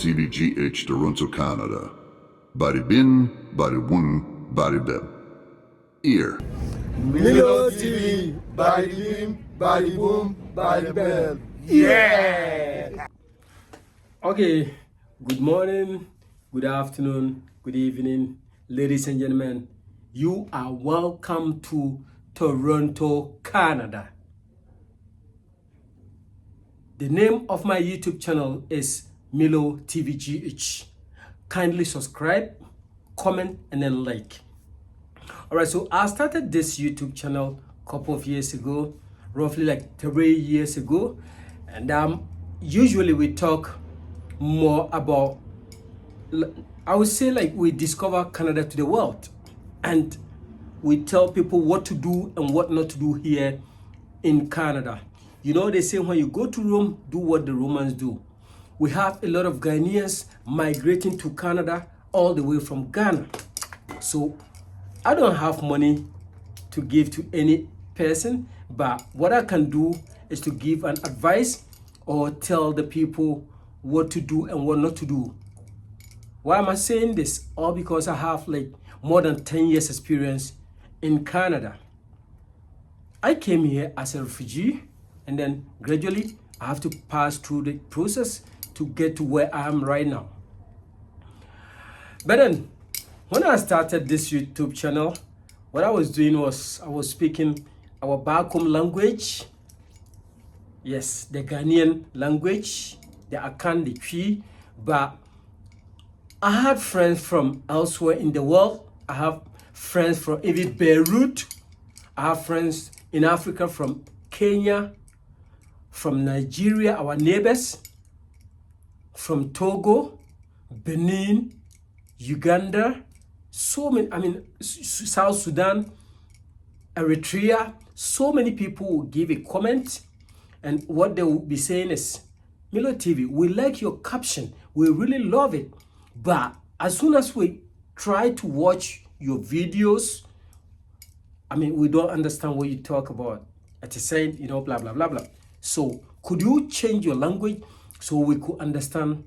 TV GH Toronto, Canada. Bari bin, bari boom, bari bem. Ear. Milo TV, body beam, body boom, body bam. Yeah! Okay, good morning, good afternoon, good evening, ladies and gentlemen. You are welcome to Toronto, Canada. The name of my YouTube channel is Milo TVGH. Kindly subscribe, comment, and then like. Alright, so I started this YouTube channel a couple of years ago, roughly like 3 years ago. And usually we talk more about, I would say like we discover Canada to the world. And we tell people what to do and what not to do here in Canada. You know, they say when you go to Rome, do what the Romans do. We have a lot of Ghanaians migrating to Canada all the way from Ghana. So I don't have money to give to any person, but what I can do is to give an advice or tell the people what to do and what not to do. Why am I saying this? All because I have like more than 10 years experience in Canada. I came here as a refugee, and then gradually I have to pass through the process to get to where I am right now. But then when I started this YouTube channel, what I was doing was I was speaking our back home language. Yes, the Ghanaian language, the Akan, the Twi. But I had friends from elsewhere in the world. I have friends from even Beirut. I have friends in Africa from Kenya, from Nigeria, our neighbors, from Togo, Benin, Uganda, so many, South Sudan, Eritrea. So many people will give a comment, and what they will be saying is, Milo TV, we like your caption, we really love it, but as soon as we try to watch your videos, we don't understand what you talk about. At the same, blah blah blah blah. So could you change your language so we could understand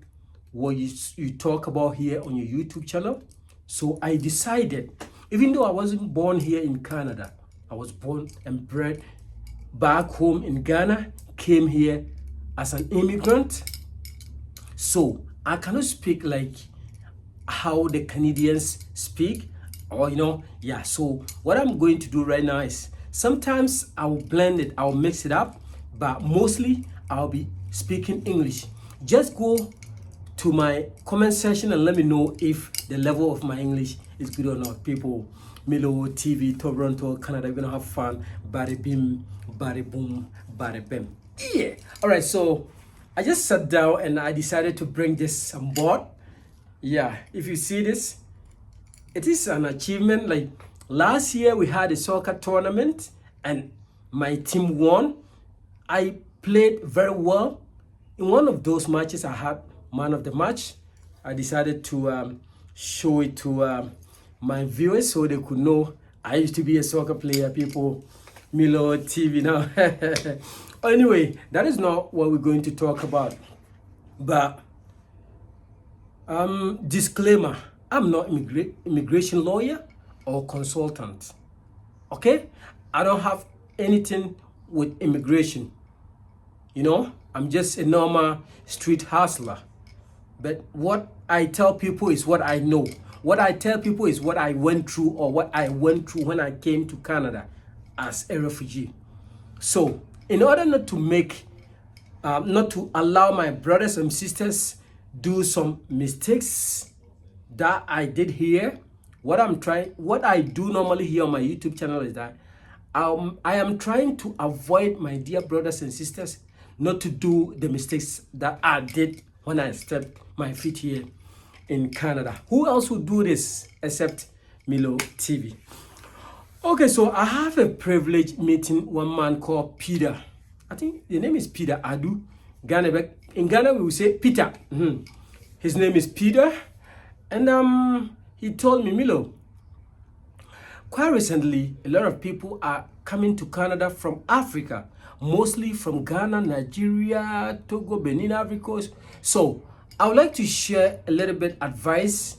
what you talk about here on your YouTube channel? So I decided, even though I wasn't born here in Canada, I was born and bred back home in Ghana, came here as an immigrant. So I cannot speak like how the Canadians speak, or so what I'm going to do right now is sometimes I'll blend it, I'll mix it up, but mostly I'll be speaking English. Just go to my comment section and let me know if the level of my English is good or not. People, Milo TV, Toronto, Canada, we're gonna have fun. Bari bim, bari boom, bari bim. Yeah. All right, so I just sat down and I decided to bring this on board. Yeah, if you see this, it is an achievement. Like last year we had a soccer tournament and my team won. I played very well. In one of those matches, I had man of the match. I decided to show it to my viewers so they could know I used to be a soccer player. People, Milo TV now. Anyway, that is not what we're going to talk about. But disclaimer, I'm not immigration lawyer or consultant. Okay? I don't have anything with immigration. I'm just a normal street hustler. But what I tell people is what I know. What I tell people is what I went through, or what I went through when I came to Canada as a refugee. So in order not to allow my brothers and sisters do some mistakes that I did here, what I do normally here on my YouTube channel is that I am trying to avoid my dear brothers and sisters not to do the mistakes that I did when I stepped my feet here in Canada. Who else would do this except Milo TV? Okay, so I have a privilege meeting one man called Peter. I think the name is Peter Adu. In Ghana, we will say Peter. His name is Peter. And he told me, Milo, quite recently, a lot of people are coming to Canada from Africa, mostly from Ghana, Nigeria, Togo, Benin, Ivory Coast. So I would like to share a little bit advice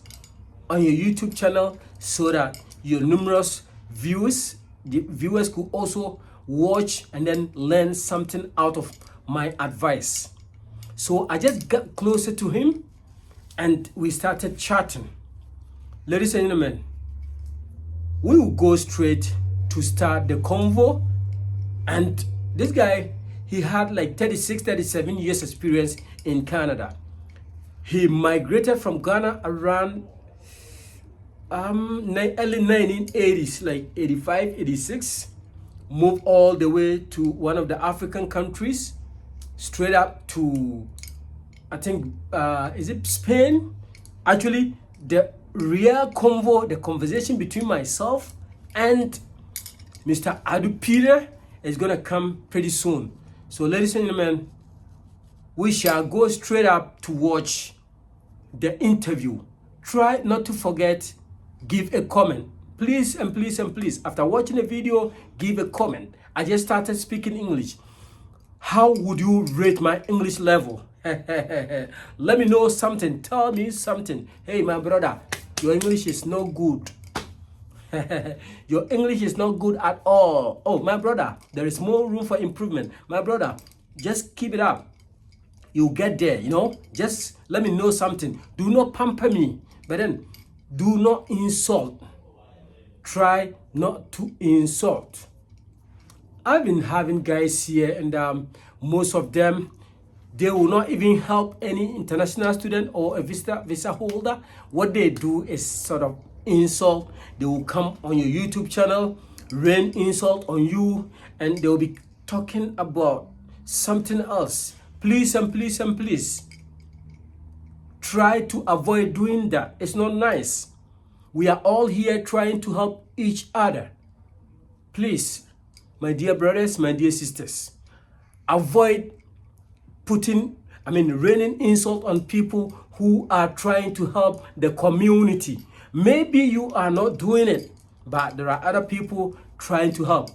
on your YouTube channel so that your numerous the viewers could also watch and then learn something out of my advice. So I just got closer to him and we started chatting. Ladies and gentlemen, we will go straight to start the convo. And this guy, he had like 36-37 years experience in Canada. He migrated from Ghana around early 1980s, like 85, 86. Moved all the way to one of the African countries, straight up to, I think, is it Spain? Actually, the real convo, the conversation between myself and Mr. Adu Peter is gonna come pretty soon. So ladies and gentlemen, we shall go straight up to watch the interview. Try not to forget, give a comment. Please and please and please, after watching the video, give a comment. I just started speaking English. How would you rate my English level? Let me know something. Tell me something. Hey, my brother, your English is no good. Your English is not good at all. Oh, my brother, there is more room for improvement. My brother, just keep it up. You'll get there, you know. Just let me know something. Do not pamper me, but then do not insult. Try not to insult. I've been having guys here, and most of them, they will not even help any international student or a visa holder. What they do is sort of insult. They will come on your YouTube channel, rain insult on you, and they will be talking about something else. Please and please and please, try to avoid doing that. It's not nice. We are all here trying to help each other. Please, my dear brothers, my dear sisters, avoid raining insult on people who are trying to help the community. Maybe you are not doing it, but there are other people trying to help.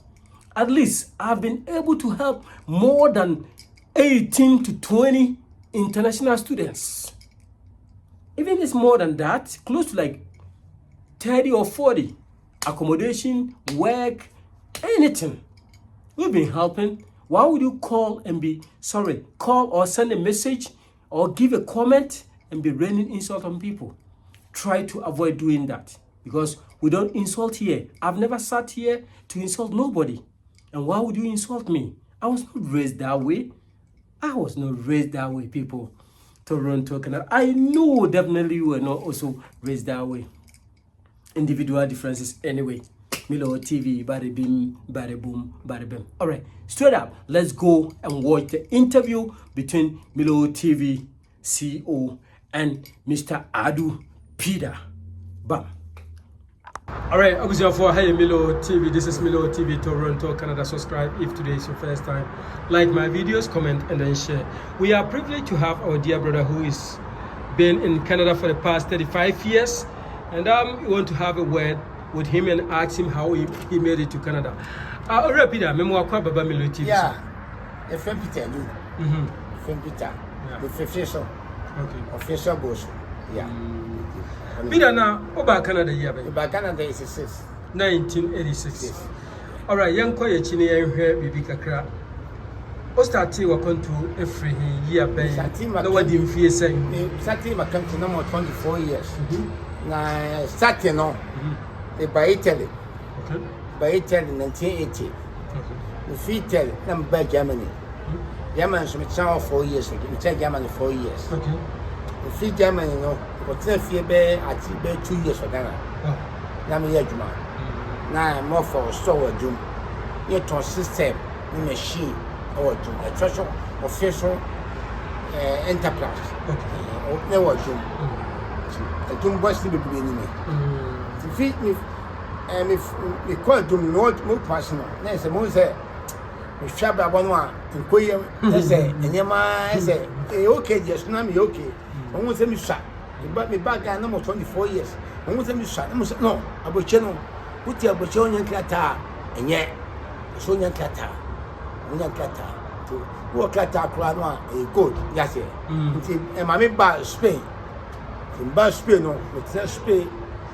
At least I've been able to help more than 18 to 20 international students. Even it's more than that, close to like 30 or 40. Accommodation, work, anything. We've been helping. Why would you call or send a message or give a comment and be raining insult on people? Try to avoid doing that, because we don't insult here. I've never sat here to insult nobody. And why would you insult me? I was not raised that way. I was not raised that way, people. Toronto, Canada. I know definitely you were not also raised that way. Individual differences anyway. Milo TV, bada bim, bada boom, bada bim. All right, straight up, let's go and watch the interview between Milo TV CEO and Mr. Adu Peter. Bam. All right, obviously for hey Milo TV, this is Milo TV Toronto, Canada. Subscribe if today is your first time. Like my videos, comment, and then share. We are privileged to have our dear brother who is been in Canada for the past 35 years. And we want to have a word with him and ask him how he made it to Canada. Alright, Peter, memoir kwa baba Milo TV. Yeah, the friend Peter, friend Peter, the official. Okay. Official boss. Yeah. Peter, now, about Canada, yeah, about Canada is 1986. Yes. Alright, young Koya Chini, and here, Bibi Kakra. O started working to every year, Ben. No one didn't fear saying. Starting my country no more 24 years. Na starting no. By Italy. Okay. By Italy in 1980. Okay. The free Italy, I'm by Germany. Germany is 4 years. We take Germany 4 years. Okay. The free Germany, no. But 2 years for Ghana. Now I'm here, Juma. Now I'm more for store June. You're to system, machine, or June. A treasure official enterprise. Okay. Never June. A June boss to be beginning me. To feed me, and if we call June not more personal, there's a most if Shabba one in Koyam, I say, and Yama, I say, okay, just now me okay. Almost a miss shot. You brought me back at number 24 years. Almost a miss shot. No, I will channel. Put your Bachonian Clata, and yet, Sonian Clata, Union Clata. to work at Aquano, a good, yes, and my member Spain. In Bas Spain, no, with Spain,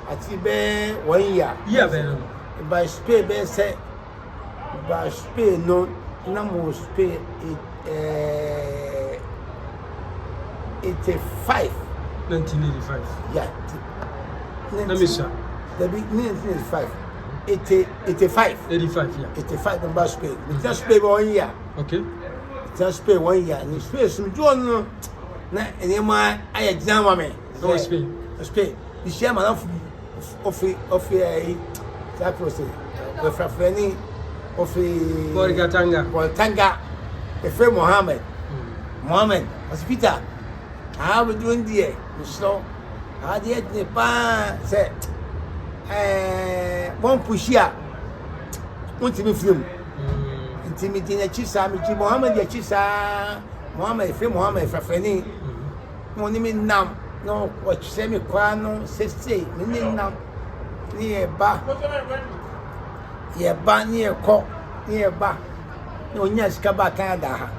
at Tibe 1 year. Yeah, by Spain, be said, by Spain, no, more Spain, 85. 1985. Yeah. Let me see. The big 1985. 85. 85, yeah. 85 in Bas Spain. We just pay 1 year. Okay. Just pay 1 year. And it's space from John. And my I examine me. So Spain. Spain. The chairman of that process. The Frafreni of Tanga, the friend Mohammed. Mohammed, was Peter. How we doing there? So, I did the pan said, one push here. Want to be film. Intimidating a chisa, Mohammed, the chisa, Mohammed, free Mohammed, Frafreni. Money mean now. No, what semi quano, 60, meaning now. Near bar. Near bar, near cock, near bar. No, yes, Kaba Canada.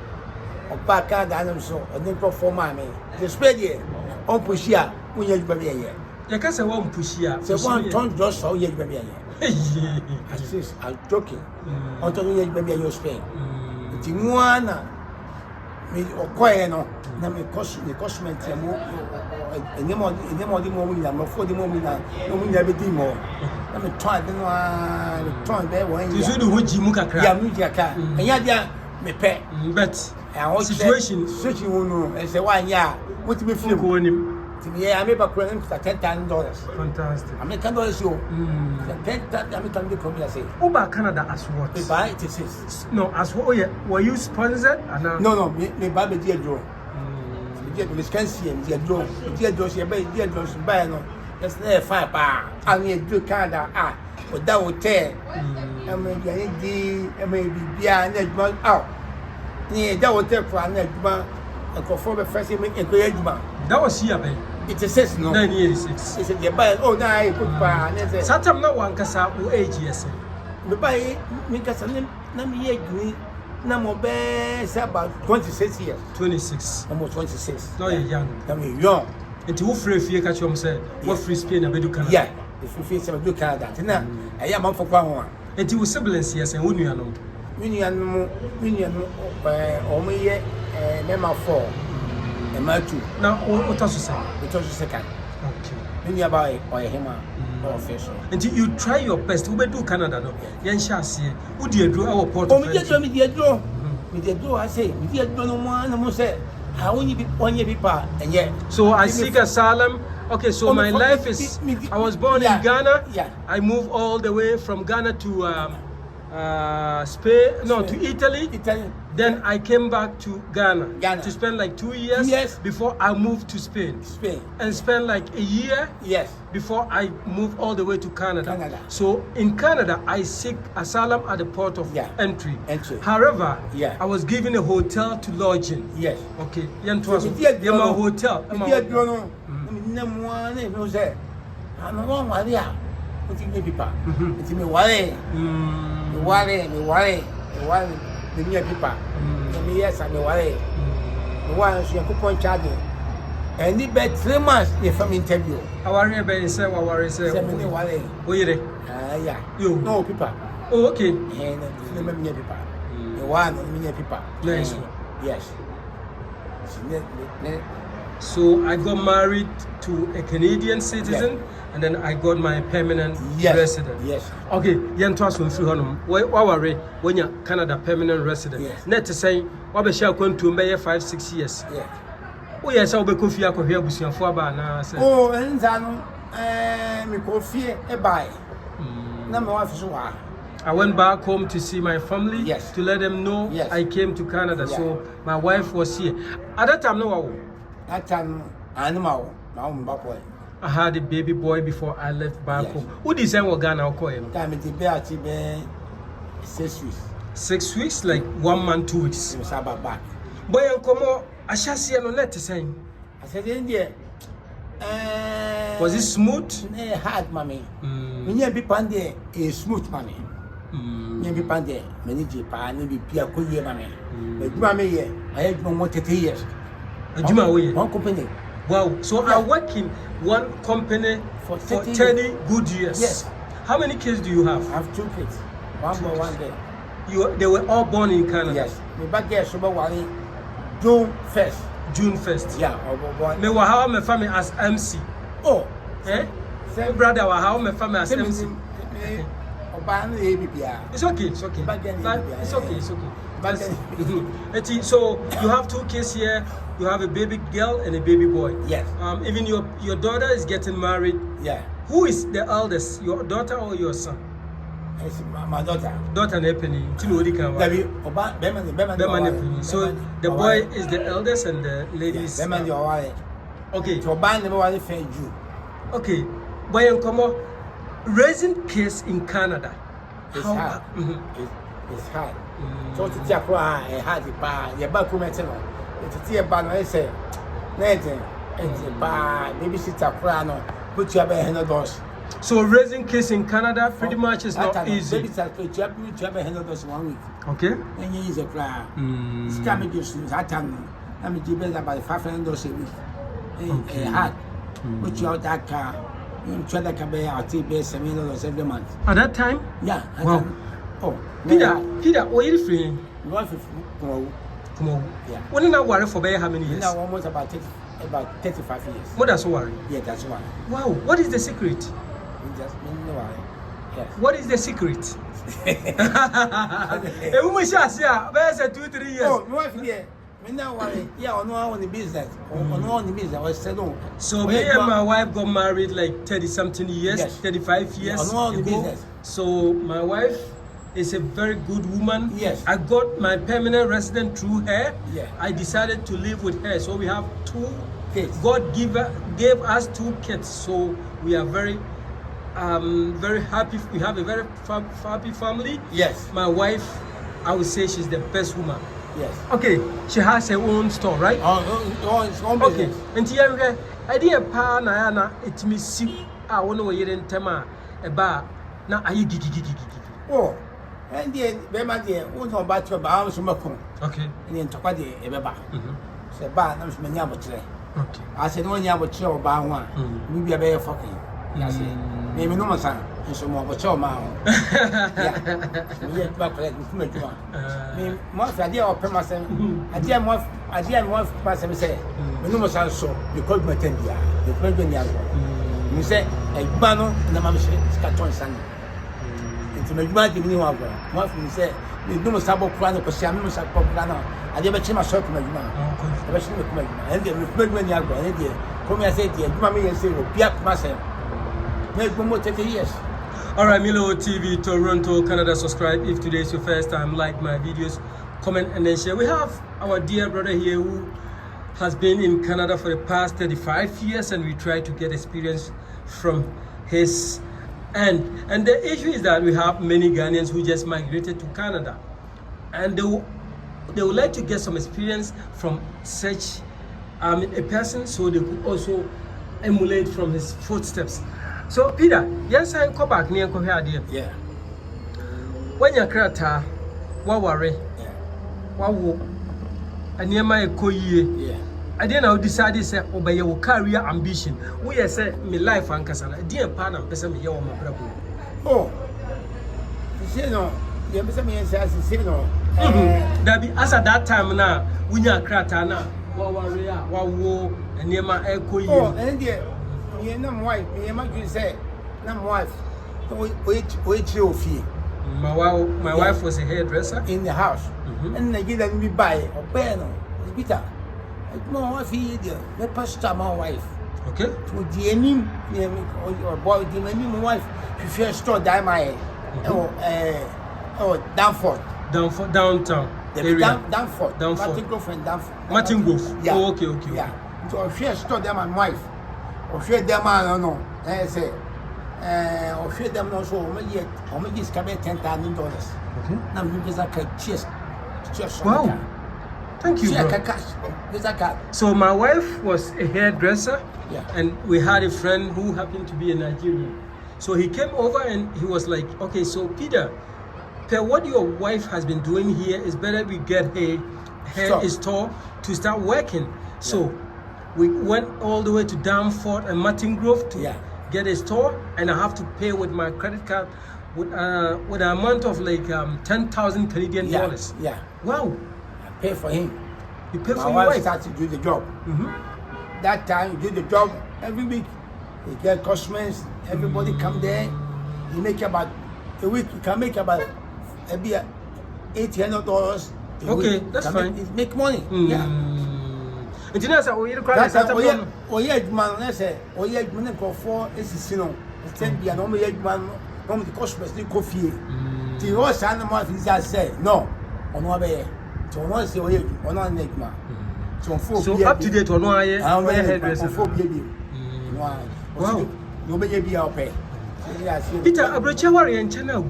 Or back Canada, so, and then perform my man. The spread here, on push here, when you're baby here. You can't say one push here. So one ton just so you're baby here. I'm joking. Until you're baby in your Spain. Timuana, me or Coyano, Nami Cosment, and the more women, for the moment, no one ever did more. Let me try the one, there when you do what you muka cry, and yet, me pet. But our situation, switching one, and say 1 year, what to be film him. Yeah, I made a problem for $10,000. Fantastic. $10 show. $10,000 come here, say. Over Canada as what? We buy it is. No, as what? Oh, yeah. Were you sponsored? No, me buy the dear draw. The scanty and dear draw. Dear draw, she buy dear draws buy no. That's near 5 bar. I need to Canada. But that would tell. I may be behind that month out. Near that would tell for a net man. And conform a first encouragement. That was here, baby. It says no. 1986. It's a buy. Oh, now I put by. Satam no one can say who age yes. The buy make us a name. No best about 26 years. 26. Almost 26. No, you're young. I mean, young. And to free if you catch him say, what free Spain and Bedu Canada? Yeah, if you feel some do Canada. Now, I am for one. And you siblings, yes, and when you know. Minion, only a member 4. And my 2. Now, what else you say? It was the second. Okay. Many by him or official. Until you try your best, we do Canada, no? Yan shall see. Would you draw our port? Oh, me dear draw. Me dear draw, I say, me dear draw no one, no more say. How will you be 1 year people? And yet. So I seek asylum. Okay, so my life is. I was born in Ghana. Yeah. I moved all the way from Ghana to Spain, no, to Italy. Then I came back to Ghana to spend like 2 years before I moved to Spain. And spent like a year before I moved all the way to Canada. So in Canada, I seek asylum at the port of entry. However, I was given a hotel to lodging. Yes. Okay. I'm a hotel. The near people. Yes, I'm away. The ones you coupon charging. And the bed 3 months if I'm interview. Our neighbor say, what worry say, yeah. You know people. Oh, okay. And the many people. The one many people. Yes. So I got married to a Canadian citizen, and then I got my permanent resident. Yes. Okay, you to us when you're Canada permanent resident. Yes. Net to say, what be shall going to be 5-6 years. Yeah. Oh yes, I'll be coffee. I could hear Bussian for now. Oh, and then me coffee a buy. Number one. I went back home to see my family. Yes. To let them know I came to Canada. Yeah. So my wife was here. At that time, no. That time, animal, boy. I had a baby boy before I left back home. Who did what Ghana call him? Time it be 6 weeks. 6 weeks, like 1 month, 2 weeks. It was about back. Boy, and come on, I shall see no let saying. I said, India. Was it smooth? Hard, mommy. When you be pandy, is smooth, mommy. Maybe Pande, many pan, maybe Pia Kuya Mame. But Mammy, I had more 30 years. One company. Wow, so I work in one company for 30 good years. Yes. How many kids do you have? I have 2 kids. One boy, one girl. They were all born in Canada? Yes. My back there, Sugar Wally, June 1st. June 1st? Yeah, me wa how my family as MC. Oh, eh? Same brother wa how my family as MC. It's okay, it's okay. It's okay, it's okay. So you have 2 kids here. You have a baby girl and a baby boy. Yes. Even your daughter is getting married. Yeah. Who is the eldest? Your daughter or your son? It's my daughter. Daughter Nepeni. So the boy is the eldest and the lady is. Okay. Okay. Boy and come raising kids in Canada. It's hard. It's hard. So to take a hard bar, your back room at it's a ban. I say, Nathan, it's a bar, maybe sit a crown, put your hand of those. So raising kids in Canada pretty much is not easy. Baby start to jab me to have a hand of those 1 week. Okay. And you use a crown. It's coming to you. I tell me, I'm given about $500 a week. A hat, put you out that car. You try to come back, I'll take $7 every month. At that time? Yeah. Wow. Oh, Peter, what are you free? Come on. Yeah. When did I worry for how many years? Now almost about 35 years. What does worry? Yeah, that's why. Wow. What is the secret? Just worry. Yes. What is the secret? A woman shall say, there's a 2-3 years. Oh, my wife, yeah. Now worry. Yeah, on the business. On the business, I was said on. So me and my wife got married like 30-something years, yes. 35 years on the business. So my wife is a very good woman. Yes. I got my permanent resident through her. Yeah. I decided to live with her. So we have 2 kids. God gave us 2 kids. So we are very happy. We have a very happy family. Yes. My wife, I would say she's the best woman. Yes. Okay. She has her own store, right? It's own business. Okay. And here, I didn't pa na it me see. I want to hear in tema about now. Are you gigi? Oh. And the Bema dear, who's on back to a bar, some more. Okay. And then to quite a baba. Say, bar, no, many hours today. Okay. I said, only I would show bar one. Maybe a bear fucking. I said, maybe no more son, and some more but show my own. Yeah, back let me come to most idea of Permason. I didn't want person say, no more son, so you called my 10 years. You called me you say, a banner, and the mamma said, Scaton Sunday. To make my new one. What you say, you do sabo plano, because I'm no sabo plano. I never change my shop in my mouth. I should make and then reflect when you are going. Come and say, dear, Mammy and say, Piap myself. Make more 30 years. Alright, Milo TV, Toronto, Canada. Subscribe if today is your first time. Like my videos, comment, and then share. We have our dear brother here who has been in Canada for the past 35 years, and we try to get experience from his. And the issue is that we have many Ghanaians who just migrated to Canada, and they would like to get some experience from such a person, so they could also emulate from his footsteps. So Peter, yes, I come back near Korea. Yeah. When you're crata, what worry? Yeah. What wo? And near my koye. Yeah. I didn't know decided say obey your career ambition. We say me life and kasana. Dear partner, person me your my brother. Oh. You say no. You say me say no. That be as at that time now. We are crata now. What worry? What wo? And near my koye. Oh, and dear, you know my wife. You might say, no wife. Wait your fee. My wife was a hairdresser in the house, and they give me buy or pen or bitter. My wife, the pastor, my wife. Okay. To the enemy, or boy, the enemy, my wife, if you store die my Danforth. Downtown. Danforth. Martin Grove and Danforth. Martin Grove. Yeah. Oh, okay. Yeah. So if you store them, my wife, or share them, I don't know. I say, or share them also, or maybe it's coming $10,000. Okay. Now you just like a cheers. Wow. Thank you, bro. So my wife was a hairdresser, and we had a friend who happened to be a Nigerian. So he came over and he was like, okay, so Peter, per what your wife has been doing here, it's better we get a store to start working. So we went all the way to Danford and Martin Grove to get a store, and I have to pay with my credit card with an amount of like 10,000 Canadian dollars. Yeah. Wow. I pay for him. You pay for my your wife wife. started to do the job. That time you do the job every week. You get customers. Everybody come there. You make about a week. You can make about maybe $800. Okay, that's fine. You make money. Yeah. And you know, so we require That's that. Oh yeah, man. Let's say, oh yeah, man. Go for this, you know. Instead, be an only man. Come the customers need coffee. The whole son of my visa say no. On one way. So one say, oh yeah, on one neck man. So up to date, or no, I hairdresser. Wow. No baby, I'll pay. Peter, Abrachawari and Channel.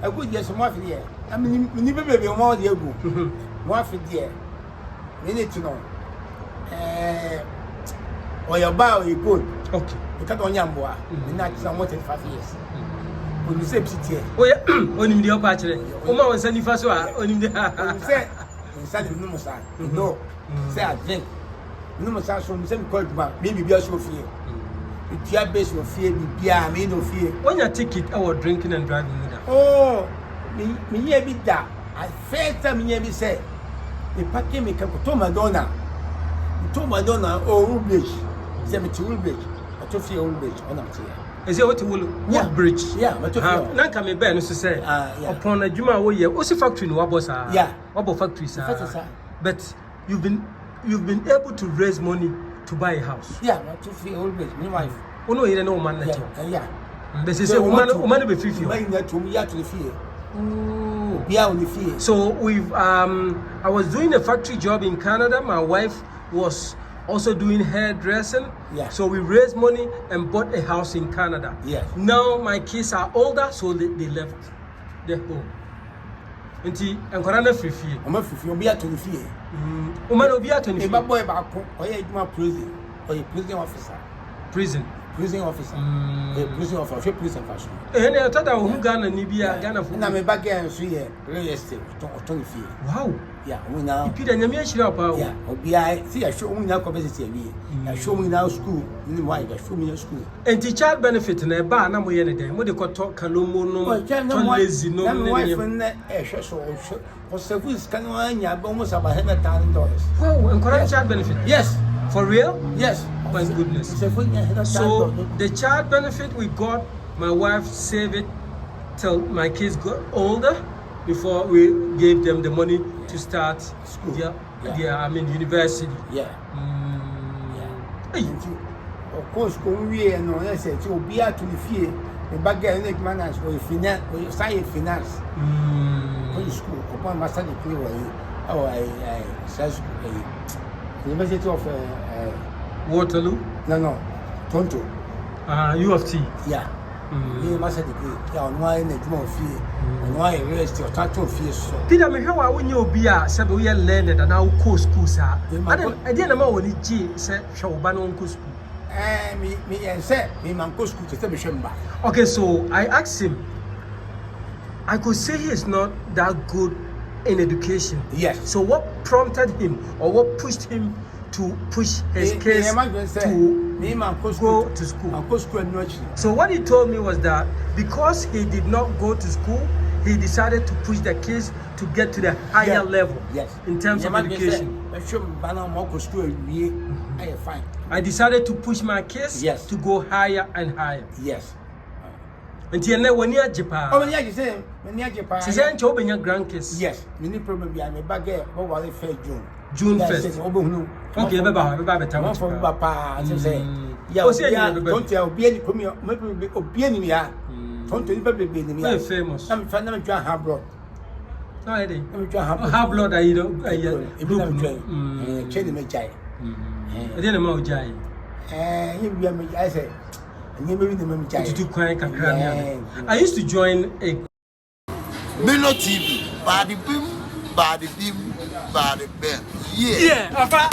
A good yes, more for the I mean, we never be more the go. More for the we need to know. Or your bow, you good. Okay. You can't on Yamboa. The night is more than 5 years. When you say city. Oh, yeah, on the upper. Oma was sending first one. On the say, inside the Numosa. No, say I drink. Numosa from the same court, maybe be a show fear. If you are based on fear, be a mean of fear. When you take it, our drinking and driving. Oh, me, a bit that. I first time me say, the packet make up to Madonna. To Madonna or Rubridge. Cemetery Rubridge. I told you Rubridge on up here. Is it what you will? What bridge? Yeah, but not coming back to say upon a Juma way. Also, factory in Wabosa. Yeah, Wabo factories. But you've been able to raise money to buy a house. Yeah, but to feel always my wife. Oh no, you don't know man. Yeah. They say woman be 50. So we've I was doing a factory job in Canada. My wife was also doing hairdressing. Yeah. So we raised money and bought a house in Canada. Yes. Now my kids are older, so they left the home. And Corona free fee. I'm free fee. Obi at 20 fee. Obi at 20 fee. A boy back home. Or you prison. Or you prison officer. Prison officer. Prison officer. Prison fashion. And I thought I was Ghana, Nibia, Ghana. And I'm back here and see real estate. 20 fee. Wow. Yeah, we now. You put a name shop. Yeah, Obi I see I show me now capacity. I show me now school. Why I show me school. And the child benefit in a bar. Now we any what they call talk Kalomo no lazy no. My wife and for service can almost about $100,000. Wow, and correct child benefit. Yes. For real? Yes. My goodness. So the child benefit we got, my wife saved it till my kids got older before we gave them the money to start school. University. Yeah. Hey. Of course, we and no, I said to be out to the field. The bagger manage or finance or finance. School, upon master degree, I says University of Waterloo? No, Toronto. U of T? Yeah. Master degree. Yeah, on why in a small fee, on why a real estate or tattoo fees. Peter, me how I win your beer, 7 years learned and now co school, sir. I didn't know when it G said, show Banon school. Me and said, me man go school to September. Okay, so I asked him, I could say he is not that good in education. Yes. So what prompted him or what pushed him to push his case to go to school? So what he told me was that because he did not go to school, he decided to push the kids to get to the higher level in terms of education. I decided to push my kids to go higher and higher. Yes. Until now, when you're Japan, she said, "Job in your grandkids." Yes, many probably I'm a bagger. What was it? Fair June 1st. Okay, bye. Time for Papa. Say, yeah, don't tell be any come maybe be any ya. Don't tell be any very famous. I'm finding a half blood. No, I didn't. Half blood, I don't. I change my child. I didn't know Jai. I said. I used to join a Milo TV, body beam, body beam, body beam. Yeah.